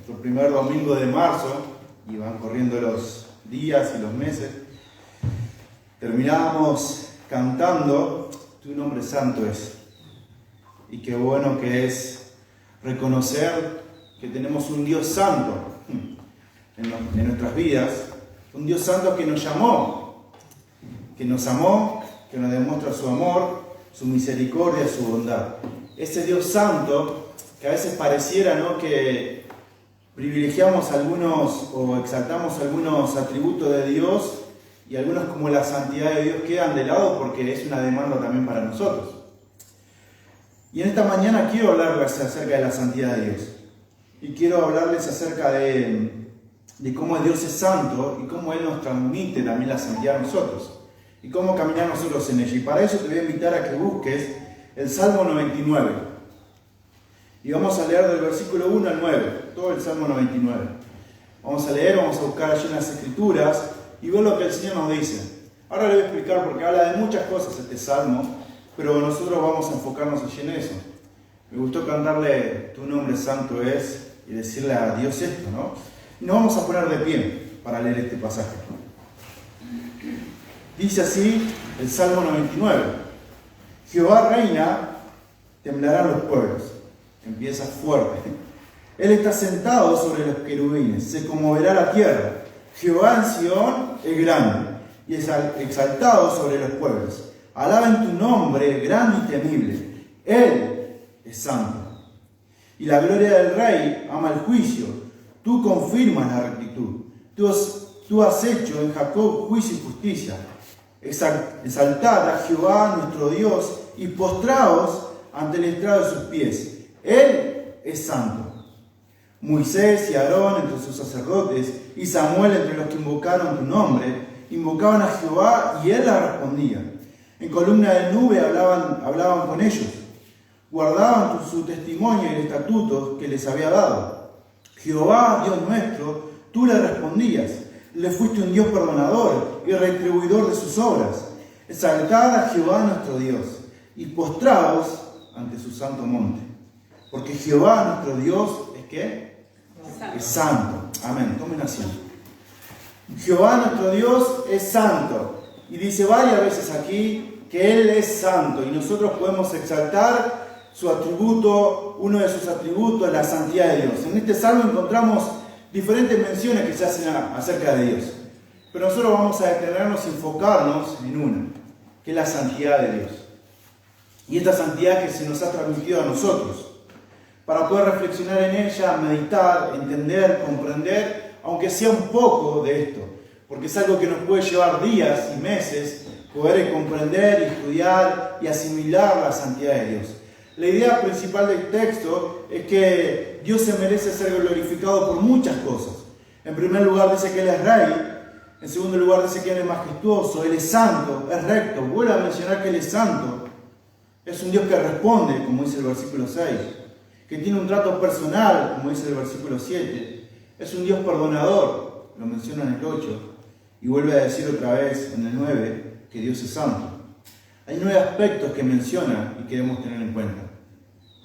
nuestro primer domingo de marzo, y van corriendo los días y los meses, terminábamos cantando Tu nombre santo es. Y qué bueno que es reconocer que tenemos un Dios santo en nuestras vidas, un Dios santo que nos llamó, que nos amó, que nos demuestra su amor, su misericordia, su bondad. Ese Dios santo que a veces pareciera, ¿no?, que privilegiamos algunos o exaltamos algunos atributos de Dios y algunos, como la santidad de Dios, quedan de lado porque es una demanda también para nosotros. Y en esta mañana quiero hablarles acerca de la santidad de Dios. Y quiero hablarles acerca de cómo Dios es santo y cómo Él nos transmite también la santidad a nosotros. Y cómo caminar nosotros en ella. Y para eso te voy a invitar a que busques el Salmo 99. Y vamos a leer del versículo 1 al 9, todo el Salmo 99. Vamos a leer, vamos a buscar allí en las Escrituras y ver lo que el Señor nos dice. Ahora le voy a explicar porque habla de muchas cosas este Salmo, pero nosotros vamos a enfocarnos allí en eso. Me gustó cantarle Tu nombre santo es y decirle a Dios esto, ¿no? Y nos vamos a poner de pie para leer este pasaje. Dice así el Salmo 99. Jehová reina, temblarán los pueblos. Empieza fuerte. Él está sentado sobre los querubines, se conmoverá la tierra. Jehová en Sión es grande y es exaltado sobre los pueblos. Alaben tu nombre, grande y temible. Él es santo. Y la gloria del Rey ama el juicio. Tú confirmas la rectitud. Tú has hecho en Jacob juicio y justicia. Exaltad a Jehová nuestro Dios y postraos ante el estrado de sus pies. Él es santo. Moisés y Aarón entre sus sacerdotes y Samuel entre los que invocaron tu nombre, invocaban a Jehová y Él la respondía. En columna de nube hablaban con ellos. Guardaban su testimonio y el estatuto que les había dado. Jehová, Dios nuestro, tú le respondías. Le fuiste un Dios perdonador y retribuidor de sus obras. Exaltad a Jehová nuestro Dios y postraos ante su santo monte. Porque Jehová nuestro Dios es ¿qué? Es santo. Amén. Tomen asiento. Jehová nuestro Dios es santo. Y dice varias veces aquí que Él es santo. Y nosotros podemos exaltar su atributo, uno de sus atributos, la santidad de Dios. En este salmo encontramos diferentes menciones que se hacen acerca de Dios. Pero nosotros vamos a detenernos y enfocarnos en una, que es la santidad de Dios. Y esta santidad que se nos ha transmitido a nosotros, para poder reflexionar en ella, meditar, entender, comprender, aunque sea un poco de esto, porque es algo que nos puede llevar días y meses poder comprender y estudiar y asimilar la santidad de Dios. La idea principal del texto es que Dios se merece ser glorificado por muchas cosas. En primer lugar dice que Él es Rey, en segundo lugar dice que Él es majestuoso, Él es santo, es recto, vuelve a mencionar que Él es santo, es un Dios que responde, como dice el versículo 6, que tiene un trato personal, como dice el versículo 7, es un Dios perdonador, lo menciona en el 8, y vuelve a decir otra vez en el 9 que Dios es santo. Hay 9 aspectos que menciona y que debemos tener en cuenta.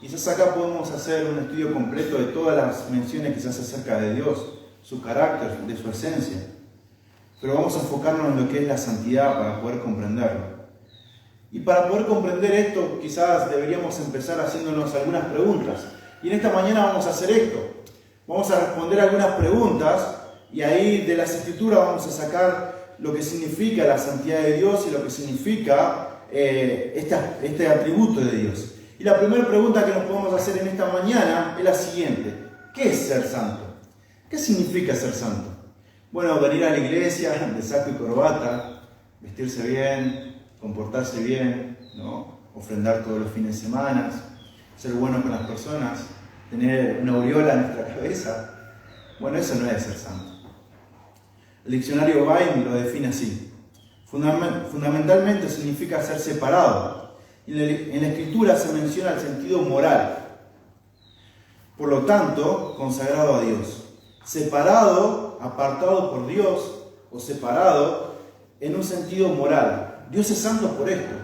Quizás acá podemos hacer un estudio completo de todas las menciones que se hace acerca de Dios, su carácter, de su esencia, pero vamos a enfocarnos en lo que es la santidad para poder comprenderlo. Y para poder comprender esto, quizás deberíamos empezar haciéndonos algunas preguntas. Y en esta mañana vamos a hacer esto. Vamos a responder algunas preguntas y ahí de las Escrituras vamos a sacar lo que significa la santidad de Dios y lo que significa este atributo de Dios. Y la primera pregunta que nos podemos hacer en esta mañana es la siguiente. ¿Qué es ser santo? ¿Qué significa ser santo? Bueno, venir a la iglesia de saco y corbata, vestirse bien, comportarse bien, ¿no? Ofrendar todos los fines de semana, ser bueno con las personas, tener una aureola en nuestra cabeza. Bueno, eso no es ser santo. El diccionario Bain lo define así. Fundamentalmente significa ser separado. En la Escritura se menciona el sentido moral. Por lo tanto, consagrado a Dios. Separado, apartado por Dios o separado en un sentido moral. Dios es santo por esto,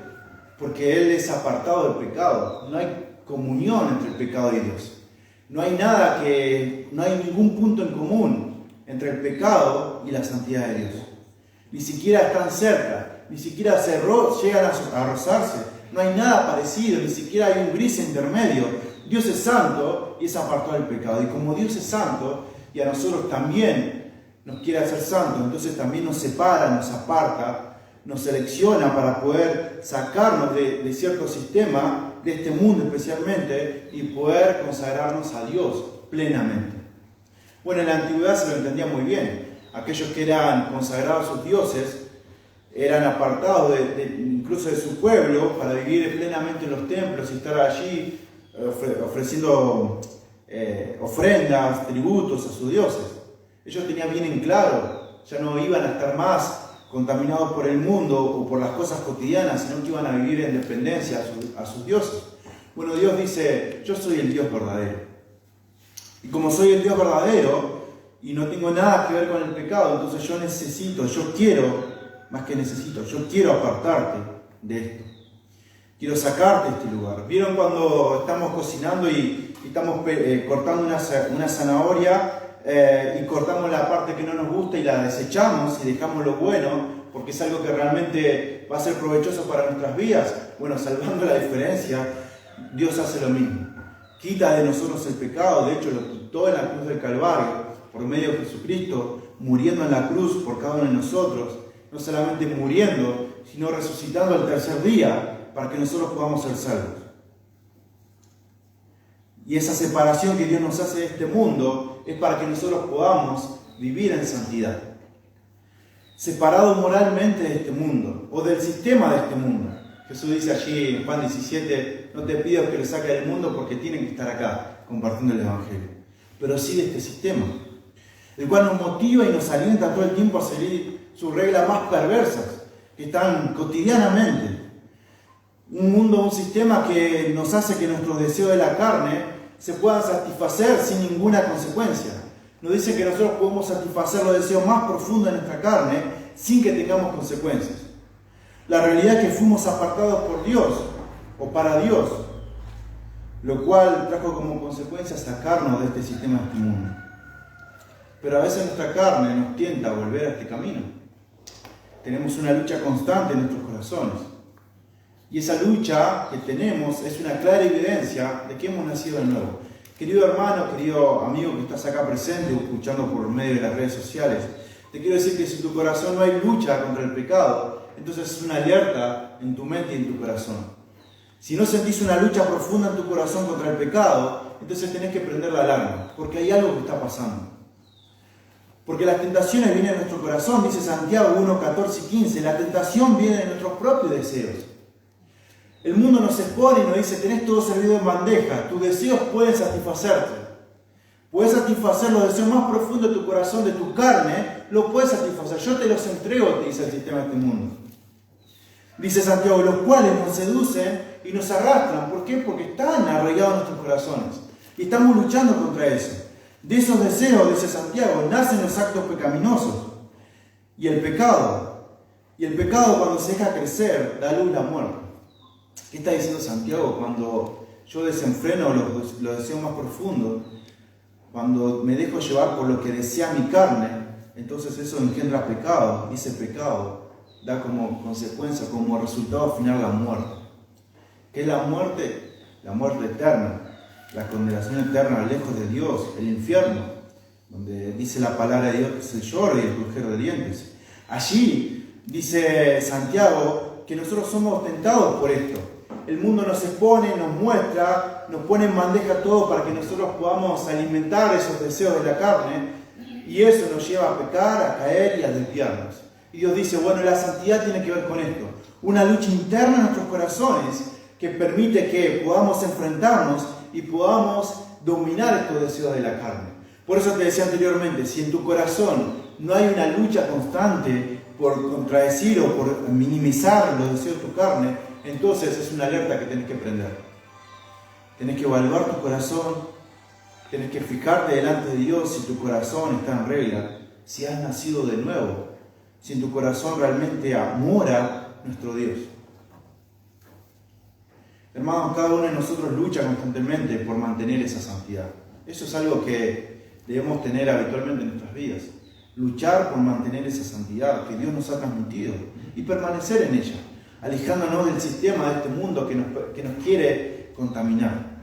porque Él es apartado del pecado. No hay comunión entre el pecado y Dios. No hay ningún punto en común entre el pecado y la santidad de Dios. Ni siquiera están cerca, ni siquiera llegan a rozarse. No hay nada parecido, ni siquiera hay un gris intermedio. Dios es santo y es apartado del pecado. Y como Dios es santo y a nosotros también nos quiere hacer santos, entonces también nos separa, nos aparta, nos selecciona para poder sacarnos de cierto sistema, de este mundo especialmente, y poder consagrarnos a Dios plenamente. Bueno, en la antigüedad se lo entendía muy bien. Aquellos que eran consagrados a sus dioses eran apartados incluso de su pueblo para vivir plenamente en los templos y estar allí ofreciendo ofrendas, tributos a sus dioses. Ellos tenían bien en claro, ya no iban a estar más contaminados por el mundo o por las cosas cotidianas, sino que iban a vivir en dependencia a sus dioses. Bueno, Dios dice, yo soy el Dios verdadero. Y como soy el Dios verdadero y no tengo nada que ver con el pecado, entonces yo quiero apartarte de esto. Quiero sacarte de este lugar. ¿Vieron cuando estamos cocinando y estamos cortando una zanahoria y cortamos la parte que no nos gusta y la desechamos y dejamos lo bueno porque es algo que realmente va a ser provechoso para nuestras vidas? Bueno, salvando la diferencia, Dios hace lo mismo. Quita de nosotros el pecado. De hecho, lo quitó en la cruz del Calvario por medio de Jesucristo, muriendo en la cruz por cada uno de nosotros. No solamente muriendo, sino resucitando al tercer día para que nosotros podamos ser salvos. Y esa separación que Dios nos hace de este mundo es para que nosotros podamos vivir en santidad. Separados moralmente de este mundo, o del sistema de este mundo. Jesús dice allí en Juan 17, no te pido que lo saques del mundo porque tienen que estar acá compartiendo el Evangelio. Pero sí de este sistema, el cual nos motiva y nos alienta todo el tiempo a seguir sus reglas más perversas, que están cotidianamente. Un sistema que nos hace que nuestros deseos de la carne se puedan satisfacer sin ninguna consecuencia. Nos dice que nosotros podemos satisfacer los deseos más profundos de nuestra carne sin que tengamos consecuencias. La realidad es que fuimos apartados por Dios o para Dios, lo cual trajo como consecuencia sacarnos de este sistema, de este mundo. Pero a veces nuestra carne nos tienta a volver a este camino. Tenemos una lucha constante en nuestros corazones. Y esa lucha que tenemos es una clara evidencia de que hemos nacido de nuevo. Querido hermano, querido amigo que estás acá presente o escuchando por medio de las redes sociales, te quiero decir que si en tu corazón no hay lucha contra el pecado, entonces es una alerta en tu mente y en tu corazón. Si no sentís una lucha profunda en tu corazón contra el pecado, entonces tenés que prender la alarma, porque hay algo que está pasando. Porque las tentaciones vienen de nuestro corazón, dice Santiago 1, 14 y 15. La tentación viene de nuestros propios deseos. El mundo nos expone y nos dice, tenés todo servido en bandeja, tus deseos pueden satisfacerte. Puedes satisfacer los deseos más profundos de tu corazón, de tu carne, lo puedes satisfacer. Yo te los entrego, te dice el sistema de este mundo. Dice Santiago, los cuales nos seducen y nos arrastran. ¿Por qué? Porque están arraigados en nuestros corazones. Y estamos luchando contra eso. De esos deseos, dice Santiago, nacen los actos pecaminosos. Y el pecado. Y el pecado, cuando se deja crecer, da luz la muerte. ¿Qué está diciendo Santiago? Cuando yo desenfreno los deseos más profundos, cuando me dejo llevar por lo que desea mi carne, entonces eso engendra pecado. Y ese pecado da como consecuencia, como resultado final, la muerte. ¿Qué es la muerte? La muerte eterna, la condenación eterna, lejos de Dios, el infierno, donde dice la palabra de Dios que es el lloro y el crujir de dientes. Allí dice Santiago que nosotros somos tentados por esto. El mundo nos expone, nos muestra, nos pone en bandeja todo para que nosotros podamos alimentar esos deseos de la carne, y eso nos lleva a pecar, a caer y a desviarnos. Y Dios dice, bueno, la santidad tiene que ver con esto, una lucha interna en nuestros corazones que permite que podamos enfrentarnos y podamos dominar estos deseos de la carne. Por eso te decía anteriormente, si en tu corazón no hay una lucha constante por contradecir o por minimizar los deseos de tu carne, entonces es una alerta que tenés que prender. Tenés que evaluar tu corazón, tenés que fijarte delante de Dios si tu corazón está en regla, si has nacido de nuevo, si en tu corazón realmente mora nuestro Dios. Hermanos, cada uno de nosotros lucha constantemente por mantener esa santidad. Eso es algo que debemos tener habitualmente en nuestras vidas. Luchar por mantener esa santidad que Dios nos ha transmitido y permanecer en ella, alejándonos del sistema de este mundo que nos quiere contaminar,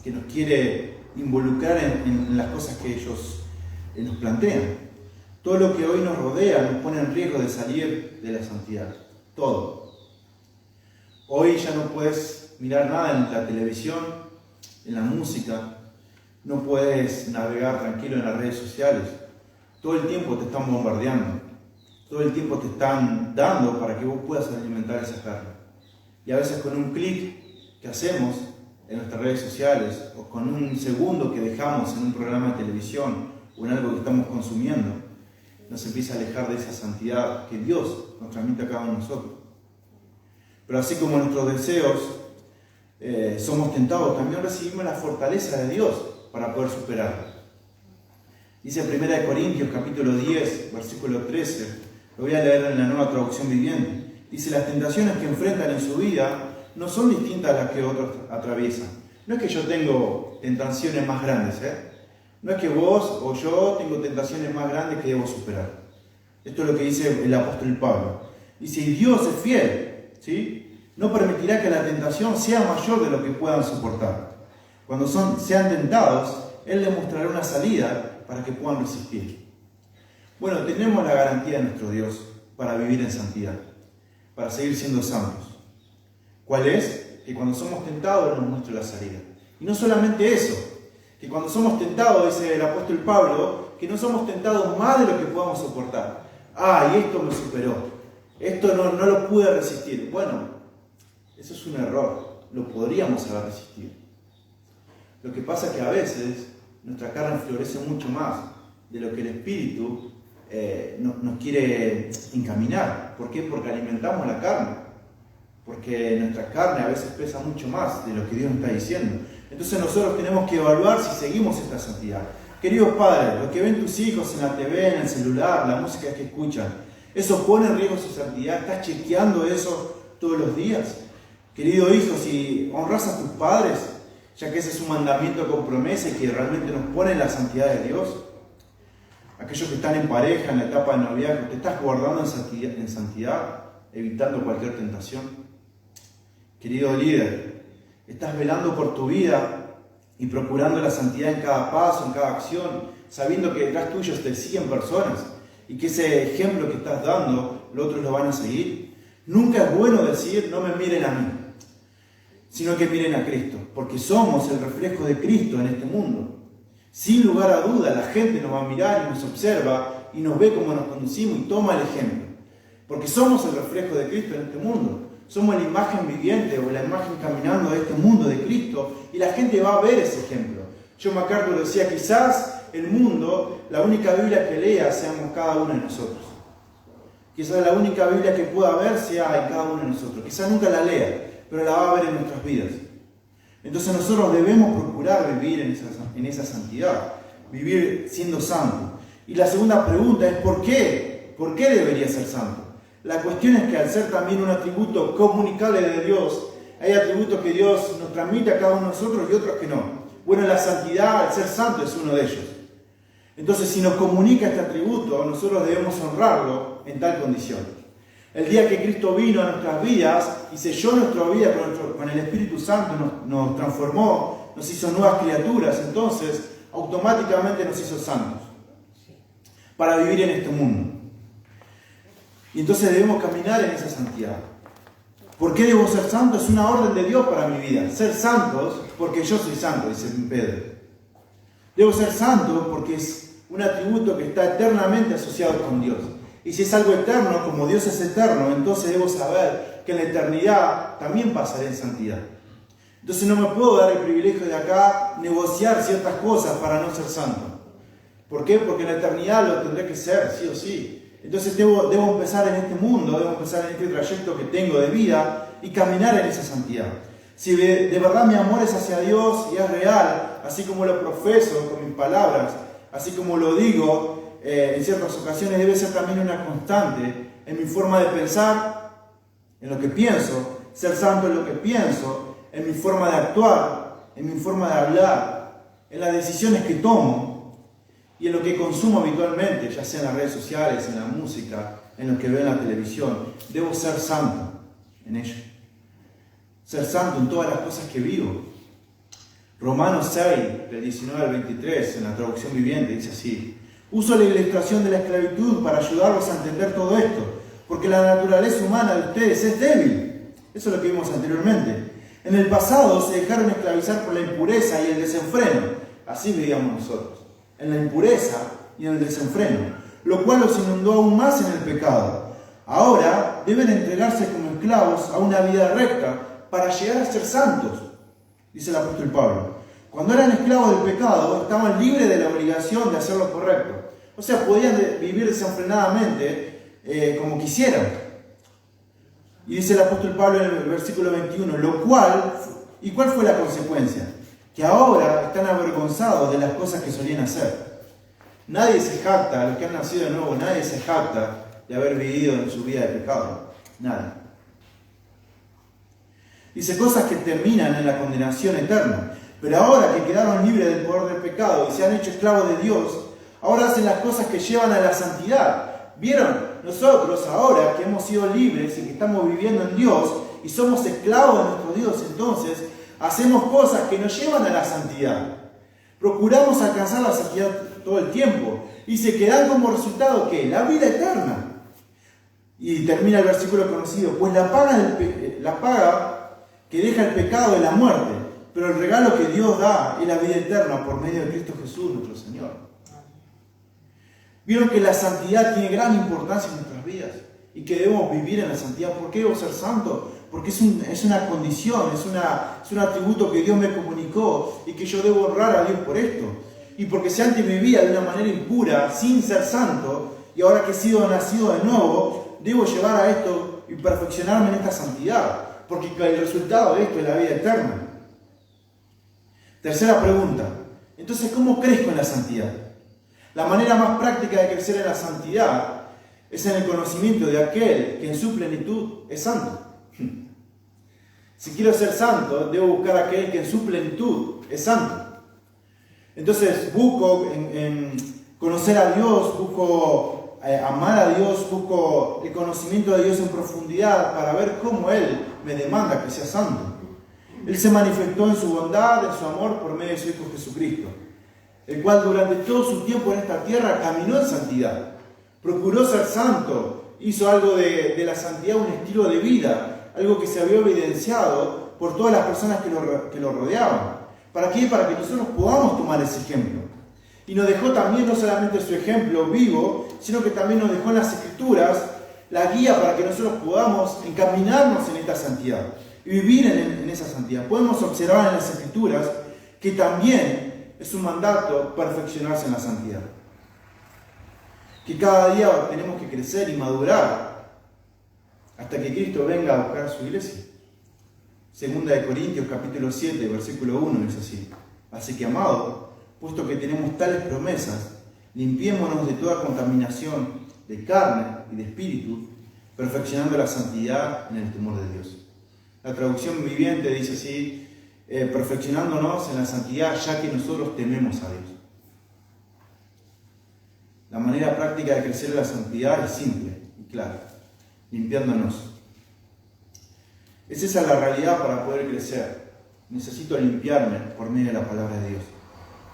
que nos quiere involucrar en las cosas que ellos nos plantean. Todo lo que hoy nos rodea nos pone en riesgo de salir de la santidad. Todo. Hoy ya no puedes mirar nada en la televisión, en la música, no puedes navegar tranquilo en las redes sociales. Todo el tiempo te están bombardeando, todo el tiempo te están dando para que vos puedas alimentar esa carne. Y a veces con un clic que hacemos en nuestras redes sociales o con un segundo que dejamos en un programa de televisión o en algo que estamos consumiendo, nos empieza a alejar de esa santidad que Dios nos transmite a cada uno de nosotros. Pero así como nuestros deseos somos tentados, también recibimos la fortaleza de Dios para poder superarlos. Dice 1 Corintios capítulo 10, versículo 13, lo voy a leer en la Nueva Traducción Viviente. Dice: las tentaciones que enfrentan en su vida no son distintas a las que otros atraviesan. No es que yo tengo tentaciones más grandes, no es que vos o yo tengo tentaciones más grandes que debo superar. Esto es lo que dice el apóstol Pablo. Dice: y Dios es fiel, ¿sí? No permitirá que la tentación sea mayor de lo que puedan soportar. Cuando sean tentados, Él les mostrará una salida para que puedan resistir. Bueno, tenemos la garantía de nuestro Dios para vivir en santidad, para seguir siendo santos. ¿Cuál es? Que cuando somos tentados nos muestra la salida. Y no solamente eso, que cuando somos tentados, dice el apóstol Pablo, que no somos tentados más de lo que podamos soportar. Y esto me superó, esto no lo pude resistir. Bueno, eso es un error, lo podríamos haber resistido. Lo que pasa es que a veces nuestra carne florece mucho más de lo que el Espíritu nos quiere encaminar. ¿Por qué? Porque alimentamos la carne. Porque nuestra carne a veces pesa mucho más de lo que Dios nos está diciendo. Entonces nosotros tenemos que evaluar si seguimos esta santidad. Queridos padres, lo que ven tus hijos en la TV, en el celular, la música que escuchan, ¿eso pone en riesgo su santidad? ¿Estás chequeando eso todos los días? Querido hijo, si honras a tus padres, ya que ese es un mandamiento con promesa y que realmente nos pone en la santidad de Dios. Aquellos que están en pareja, en la etapa de noviazgo, ¿te estás guardando en santidad, evitando cualquier tentación? Querido líder, ¿estás velando por tu vida y procurando la santidad en cada paso, en cada acción, sabiendo que detrás tuyo te siguen personas y que ese ejemplo que estás dando, los otros lo van a seguir? Nunca es bueno decir: no me miren a mí, sino que miren a Cristo, porque somos el reflejo de Cristo en este mundo. Sin lugar a duda, la gente nos va a mirar y nos observa y nos ve cómo nos conducimos y toma el ejemplo, porque somos el reflejo de Cristo en este mundo. Somos la imagen viviente o la imagen caminando de este mundo de Cristo, y la gente va a ver ese ejemplo. John MacArthur decía: quizás el mundo, la única Biblia que lea seamos cada uno de nosotros. Quizás la única Biblia que pueda ver sea en cada uno de nosotros. Quizás nunca la lea, pero la va a ver en nuestras vidas. Entonces nosotros debemos procurar vivir en esa santidad, vivir siendo santos. Y la segunda pregunta es: ¿por qué? ¿Por qué debería ser santo? La cuestión es que al ser también un atributo comunicable de Dios, hay atributos que Dios nos transmite a cada uno de nosotros y otros que no. Bueno, la santidad, al ser santo, es uno de ellos. Entonces, si nos comunica este atributo, nosotros debemos honrarlo en tal condición. El día que Cristo vino a nuestras vidas y selló nuestra vida con el Espíritu Santo, nos transformó, nos hizo nuevas criaturas, entonces automáticamente nos hizo santos para vivir en este mundo. Y entonces debemos caminar en esa santidad. ¿Por qué debo ser santo? Es una orden de Dios para mi vida. Ser santos porque yo soy santo, dice Pedro. Debo ser santo porque es un atributo que está eternamente asociado con Dios. Y si es algo eterno, como Dios es eterno, entonces debo saber que en la eternidad también pasaré en santidad. Entonces no me puedo dar el privilegio de acá negociar ciertas cosas para no ser santo. ¿Por qué? Porque en la eternidad lo tendré que ser, sí o sí. Entonces debo empezar en este mundo, debo empezar en este trayecto que tengo de vida y caminar en esa santidad. Si de verdad mi amor es hacia Dios y es real, así como lo profeso con mis palabras, así como lo digo en ciertas ocasiones, debe ser también una constante en mi forma de pensar, en lo que pienso, ser santo en lo que pienso, en mi forma de actuar, en mi forma de hablar, en las decisiones que tomo y en lo que consumo habitualmente, ya sea en las redes sociales, en la música, en lo que veo en la televisión. Debo ser santo en ello. Ser santo en todas las cosas que vivo. Romanos 6, del 19 al 23, en la traducción viviente, dice así: uso la ilustración de la esclavitud para ayudarlos a entender todo esto, porque la naturaleza humana de ustedes es débil. Eso es lo que vimos anteriormente. En el pasado se dejaron esclavizar por la impureza y el desenfreno. Así vivíamos nosotros, en la impureza y en el desenfreno, lo cual los inundó aún más en el pecado. Ahora deben entregarse como esclavos a una vida recta para llegar a ser santos, dice el apóstol Pablo. Cuando eran esclavos del pecado, estaban libres de la obligación de hacer lo correcto. O sea, podían vivir desenfrenadamente como quisieran. Y dice el apóstol Pablo en el versículo 21, ¿y cuál fue la consecuencia? Que ahora están avergonzados de las cosas que solían hacer. Nadie se jacta, los que han nacido de nuevo, nadie se jacta de haber vivido en su vida de pecado. Nada. Dice cosas que terminan en la condenación eterna. Pero ahora que quedaron libres del poder del pecado y se han hecho esclavos de Dios, ahora hacen las cosas que llevan a la santidad. ¿Vieron? Nosotros ahora que hemos sido libres y que estamos viviendo en Dios y somos esclavos de nuestro Dios, entonces hacemos cosas que nos llevan a la santidad. Procuramos alcanzar la santidad todo el tiempo y se quedan como resultado ¿qué? La vida eterna. Y termina el versículo conocido: pues la paga que deja el pecado es la muerte, pero el regalo que Dios da es la vida eterna por medio de Cristo Jesús nuestro Señor. Vieron que la santidad tiene gran importancia en nuestras vidas y que debemos vivir en la santidad. ¿Por qué debo ser santo? Porque es una condición, es un atributo que Dios me comunicó y que yo debo honrar a Dios por esto. Y porque si antes vivía de una manera impura, sin ser santo, y ahora que he sido nacido de nuevo, debo llevar a esto y perfeccionarme en esta santidad, porque el resultado de esto es la vida eterna. Tercera pregunta: entonces, ¿cómo crezco en la santidad? La manera más práctica de crecer en la santidad es en el conocimiento de aquel que en su plenitud es santo. Si quiero ser santo, debo buscar a aquel que en su plenitud es santo. Entonces busco en conocer a Dios, busco amar a Dios, busco el conocimiento de Dios en profundidad para ver cómo Él me demanda que sea santo. Él se manifestó en su bondad, en su amor por medio de su Hijo Jesucristo, el cual durante todo su tiempo en esta tierra caminó en santidad, procuró ser santo, hizo algo de la santidad un estilo de vida, algo que se había evidenciado por todas las personas que lo rodeaban. ¿Para qué? Para que nosotros podamos tomar ese ejemplo. Y nos dejó también no solamente su ejemplo vivo, sino que también nos dejó en las Escrituras la guía para que nosotros podamos encaminarnos en esta santidad y vivir en esa santidad. Podemos observar en las Escrituras que también es un mandato perfeccionarse en la santidad. Que cada día tenemos que crecer y madurar hasta que Cristo venga a buscar a su iglesia. Segunda de Corintios capítulo 7, versículo 1 es así: así que, amado, puesto que tenemos tales promesas, limpiémonos de toda contaminación de carne y de espíritu, perfeccionando la santidad en el temor de Dios. La traducción viviente dice así: perfeccionándonos en la santidad, ya que nosotros tememos a Dios. La manera práctica de crecer en la santidad es simple y clara: limpiándonos. Es esa la realidad para poder crecer. Necesito limpiarme por medio de la palabra de Dios,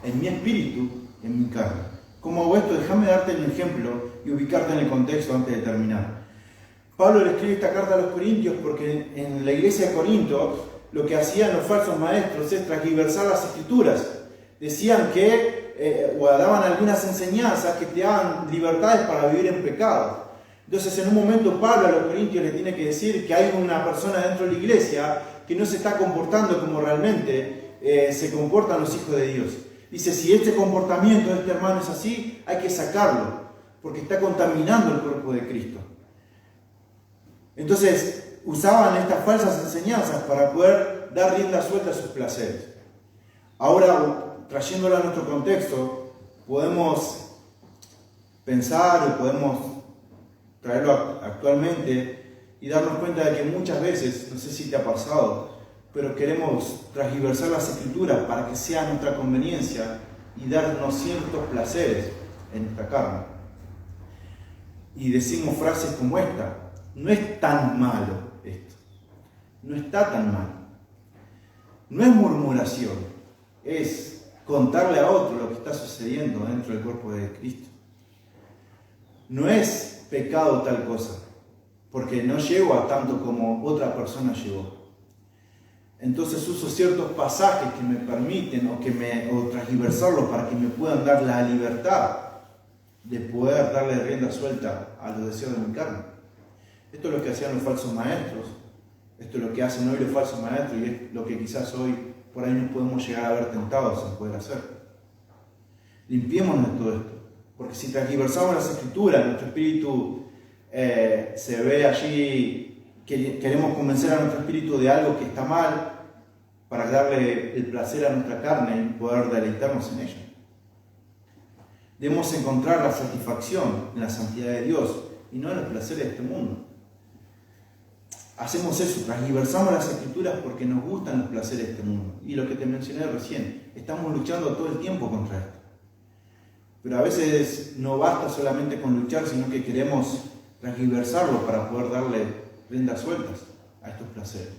en mi espíritu, en mi carne. ¿Cómo hago esto? Déjame darte un ejemplo y ubicarte en el contexto antes de terminar. Pablo le escribe esta carta a los corintios porque en la iglesia de Corinto lo que hacían los falsos maestros es transgiversar las Escrituras. Decían que, o daban algunas enseñanzas que te daban libertades para vivir en pecado. Entonces, en un momento Pablo a los corintios le tiene que decir que hay una persona dentro de la iglesia que no se está comportando como realmente se comportan los hijos de Dios. Dice: si este comportamiento de este hermano es así, hay que sacarlo, porque está contaminando el cuerpo de Cristo. Entonces, usaban estas falsas enseñanzas para poder dar rienda suelta a sus placeres. Ahora, trayéndolo a nuestro contexto, podemos pensar o podemos traerlo actualmente y darnos cuenta de que muchas veces, no sé si te ha pasado, pero queremos transgiversar las Escrituras para que sea nuestra conveniencia y darnos ciertos placeres en nuestra carne. Y decimos frases como esta: no es tan malo esto, no está tan mal. No es murmuración, es contarle a otro lo que está sucediendo dentro del cuerpo de Cristo. No es pecado tal cosa, porque no llego a tanto como otra persona llegó. Entonces uso ciertos pasajes que me permiten o transgiversarlos para que me puedan dar la libertad de poder darle rienda suelta a los deseos de mi carne. Esto es lo que hacían los falsos maestros, esto es lo que hacen hoy los falsos maestros y es lo que quizás hoy por ahí nos podemos llegar a ver tentados en poder hacer. Limpiémonos de todo esto, porque si transgiversamos las Escrituras, nuestro espíritu se ve allí. Queremos convencer a nuestro espíritu de algo que está mal para darle el placer a nuestra carne y poder deleitarnos en ella. Debemos encontrar la satisfacción en la santidad de Dios y no en los placeres de este mundo. Hacemos eso, transgiversamos las Escrituras porque nos gustan los placeres de este mundo. Y lo que te mencioné recién, estamos luchando todo el tiempo contra esto. Pero a veces no basta solamente con luchar, sino que queremos transgiversarlo para poder darle riendas sueltas a estos placeres.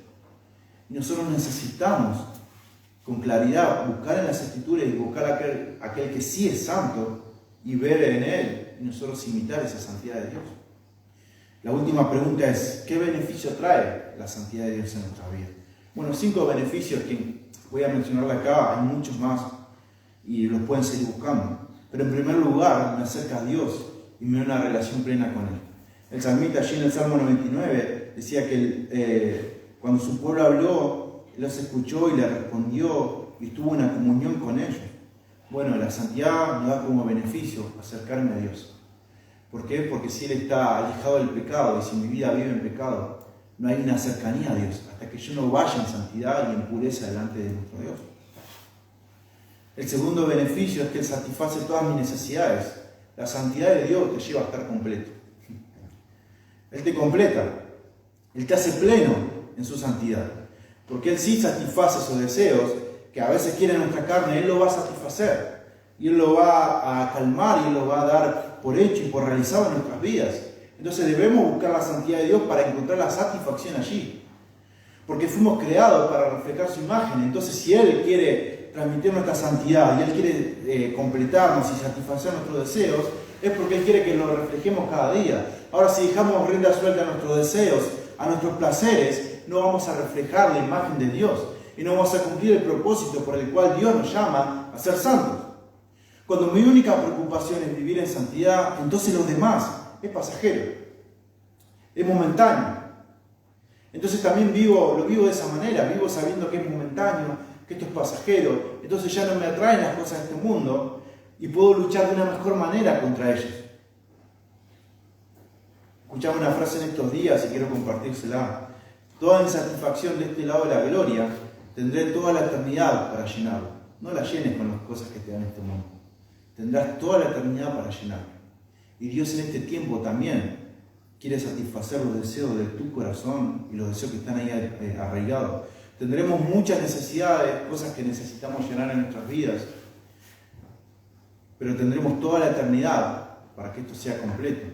Y nosotros necesitamos, con claridad, buscar en las Escrituras y buscar aquel que sí es santo y ver en él y nosotros imitar esa santidad de Dios. La última pregunta es: ¿qué beneficio trae la santidad de Dios en nuestra vida? Bueno, 5 beneficios que voy a mencionarle acá, hay muchos más y los pueden seguir buscando. Pero en primer lugar, me acerca a Dios y me da una relación plena con Él. El salmista allí en el Salmo 99 decía que cuando su pueblo habló, Él los escuchó y le respondió y tuvo una comunión con ellos. Bueno, la santidad me da como beneficio acercarme a Dios. ¿Por qué? Porque si Él está alejado del pecado y si mi vida vive en pecado, no hay una cercanía a Dios hasta que yo no vaya en santidad y en pureza delante de nuestro Dios. El segundo beneficio es que Él satisface todas mis necesidades. La santidad de Dios te lleva a estar completo. Él te completa, Él te hace pleno en su santidad, porque Él sí satisface esos deseos que a veces quiere nuestra carne. Él lo va a satisfacer y Él lo va a calmar y Él lo va a dar por hecho y por realizado en nuestras vidas. Entonces debemos buscar la santidad de Dios para encontrar la satisfacción allí, porque fuimos creados para reflejar su imagen. Entonces si Él quiere transmitir nuestra santidad y Él quiere completarnos y satisfacer nuestros deseos, es porque Él quiere que lo reflejemos cada día. Ahora, si dejamos rienda suelta a nuestros deseos, a nuestros placeres, no vamos a reflejar la imagen de Dios y no vamos a cumplir el propósito por el cual Dios nos llama a ser santos. Cuando mi única preocupación es vivir en santidad, entonces lo demás es pasajero, es momentáneo. Entonces también lo vivo de esa manera, vivo sabiendo que es momentáneo, que esto es pasajero. Entonces ya no me atraen las cosas de este mundo y puedo luchar de una mejor manera contra ellas. Escuchaba una frase en estos días y quiero compartírsela. Toda insatisfacción de este lado de la gloria, tendré toda la eternidad para llenarlo. No la llenes con las cosas que te dan este mundo. Tendrás toda la eternidad para llenarlo. Y Dios en este tiempo también quiere satisfacer los deseos de tu corazón y los deseos que están ahí arraigados. Tendremos muchas necesidades, cosas que necesitamos llenar en nuestras vidas, pero tendremos toda la eternidad para que esto sea completo.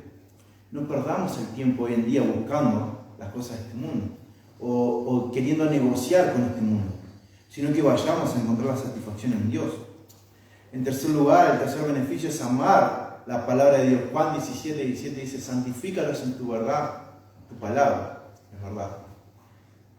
No perdamos el tiempo hoy en día buscando las cosas de este mundo o queriendo negociar con este mundo, sino que vayamos a encontrar la satisfacción en Dios. En tercer lugar, el tercer beneficio es amar la palabra de Dios. Juan 17:17 dice: santifícalos en tu verdad, tu palabra es verdad.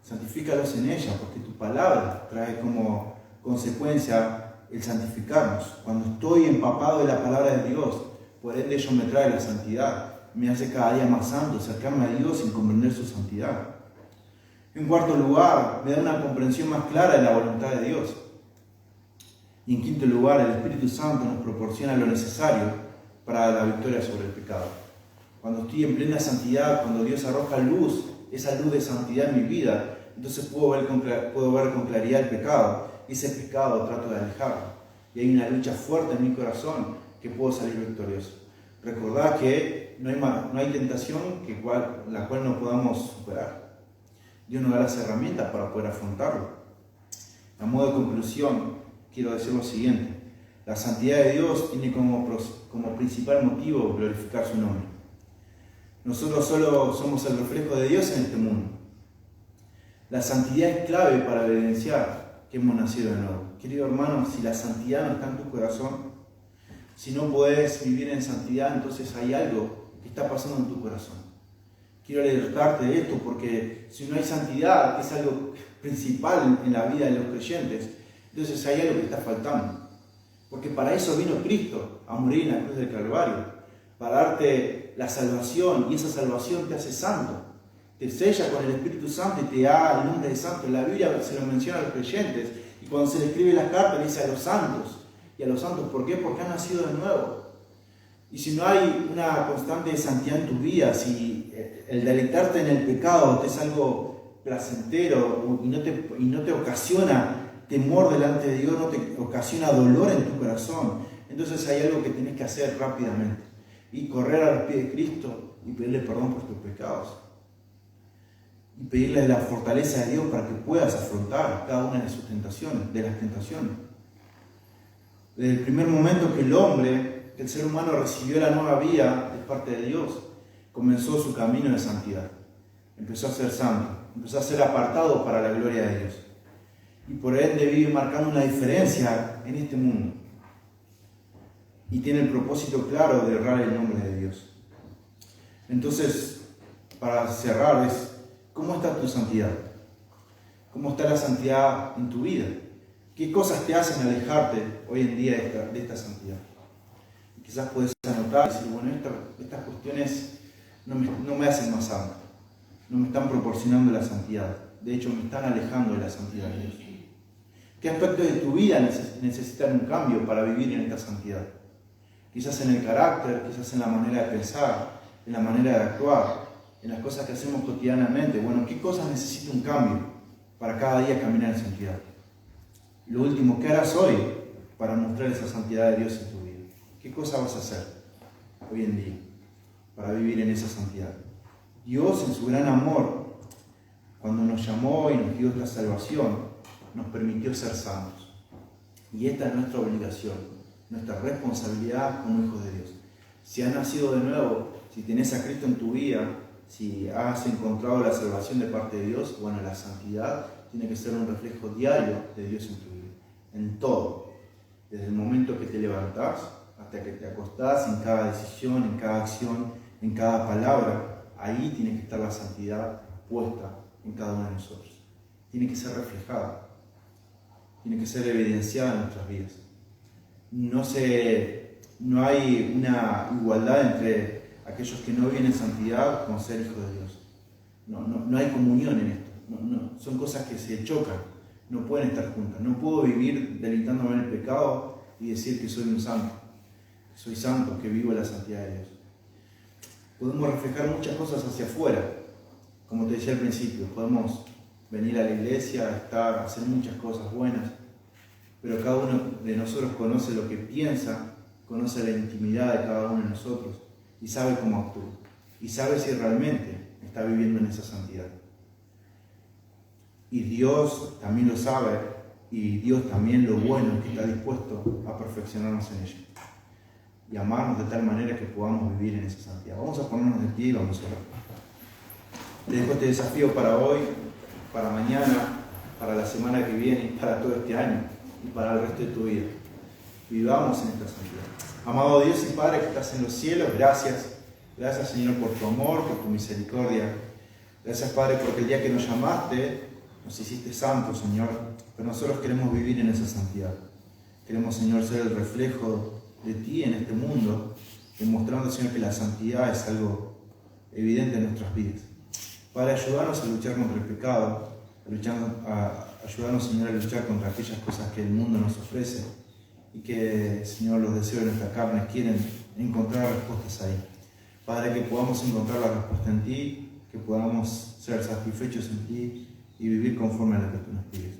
Santifícalos en ella, porque tu palabra trae como consecuencia el santificarnos. Cuando estoy empapado de la palabra de Dios, por ende ello me trae la santidad. Me hace cada día más santo, acercarme a Dios sin comprender su santidad. En cuarto lugar, me da una comprensión más clara de la voluntad de Dios. Y en quinto lugar, el Espíritu Santo nos proporciona lo necesario para la victoria sobre el pecado. Cuando estoy en plena santidad, cuando Dios arroja luz, esa luz de santidad en mi vida, entonces puedo ver con claridad el pecado. Y ese pecado trato de alejarlo. Y hay una lucha fuerte en mi corazón que puedo salir victorioso. Recordad que no hay tentación la cual no podamos superar. Dios nos da las herramientas para poder afrontarlo. A modo de conclusión, quiero decir lo siguiente. La santidad de Dios tiene como principal motivo glorificar su nombre. Nosotros solo somos el reflejo de Dios en este mundo. La santidad es clave para evidenciar que hemos nacido de nuevo. Querido hermano, si la santidad no está en tu corazón, si no puedes vivir en santidad, entonces hay algo que está pasando en tu corazón. Quiero alertarte de esto porque si no hay santidad, que es algo principal en la vida de los creyentes, entonces hay algo que está faltando. Porque para eso vino Cristo, a morir en la cruz del Calvario, para darte la salvación, y esa salvación te hace santo. Te sella con el Espíritu Santo y te da el nombre de santo. En la Biblia se lo menciona a los creyentes, y cuando se le escribe las cartas le dice a los santos. Y a los santos, ¿por qué? Porque han nacido de nuevo. Y si no hay una constante santidad en tu vida, si el deleitarte en el pecado te es algo placentero y no te ocasiona temor delante de Dios, no te ocasiona dolor en tu corazón, entonces hay algo que tienes que hacer rápidamente. Y correr a los pies de Cristo y pedirle perdón por tus pecados. Y pedirle la fortaleza de Dios para que puedas afrontar cada una de sus tentaciones, de las tentaciones. Desde el primer momento que el ser humano recibió la nueva vida de parte de Dios, comenzó su camino de santidad. Empezó a ser santo, empezó a ser apartado para la gloria de Dios. Y por ende vive marcando una diferencia en este mundo. Y tiene el propósito claro de honrar el nombre de Dios. Entonces, para cerrar ¿cómo está tu santidad? ¿Cómo está la santidad en tu vida? ¿Qué cosas te hacen alejarte hoy en día de esta santidad? Y quizás puedes anotar y decir, bueno, estas cuestiones no me hacen más santo, no me están proporcionando la santidad, de hecho me están alejando de la santidad de Dios. ¿Qué aspectos de tu vida necesitan un cambio para vivir en esta santidad? Quizás en el carácter, quizás en la manera de pensar, en la manera de actuar, en las cosas que hacemos cotidianamente. Bueno, ¿qué cosas necesitan un cambio para cada día caminar en santidad? Y lo último, ¿qué harás hoy para mostrar esa santidad de Dios en tu vida? ¿Qué cosa vas a hacer hoy en día para vivir en esa santidad? Dios, en su gran amor, cuando nos llamó y nos dio esta salvación, nos permitió ser santos. Y esta es nuestra obligación, nuestra responsabilidad como hijos de Dios. Si has nacido de nuevo, si tenés a Cristo en tu vida, si has encontrado la salvación de parte de Dios, bueno, la santidad tiene que ser un reflejo diario de Dios en tu vida, en todo. Desde el momento que te levantás hasta que te acostás, en cada decisión, en cada acción, en cada palabra, ahí tiene que estar la santidad puesta en cada uno de nosotros. Tiene que ser reflejada, tiene que ser evidenciada en nuestras vidas. No hay una igualdad entre aquellos que no viven en santidad con ser hijos de Dios. No hay comunión en esto. Son cosas que se chocan, no pueden estar juntas. No puedo vivir deleitándome en el pecado y decir que soy un santo, que soy santo, que vivo la santidad de Dios. Podemos reflejar muchas cosas hacia afuera, como te decía al principio, podemos venir a la iglesia, hacer muchas cosas buenas, pero cada uno de nosotros conoce lo que piensa, conoce la intimidad de cada uno de nosotros y sabe cómo actúa, y sabe si realmente está viviendo en esa santidad. Y Dios también lo sabe, y Dios también lo bueno que está dispuesto a perfeccionarnos en ello y amarnos de tal manera que podamos vivir en esa santidad. Vamos a ponernos de pie y vamos a orar. Te dejo este desafío para hoy, para mañana, para la semana que viene y para todo este año y para el resto de tu vida. Vivamos en esta santidad. Amado Dios y Padre que estás en los cielos, gracias. Gracias, Señor, por tu amor, por tu misericordia. Gracias, Padre, porque el día que nos llamaste, nos hiciste santos, Señor. Pero nosotros queremos vivir en esa santidad. Queremos, Señor, ser el reflejo de ti en este mundo, demostrando, Señor, que la santidad es algo evidente en nuestras vidas. Padre, ayúdanos a luchar contra el pecado, ayúdanos, Señor, a luchar contra aquellas cosas que el mundo nos ofrece y que, Señor, los deseos de nuestra carne quieren encontrar respuestas ahí. Padre, que podamos encontrar la respuesta en ti, que podamos ser satisfechos en ti y vivir conforme a lo que tú nos pides.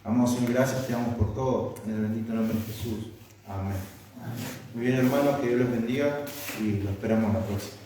Amado Señor, gracias, te damos por todo, en el bendito nombre de Jesús. Amén. Muy bien, hermanos, que Dios los bendiga y los esperamos la próxima.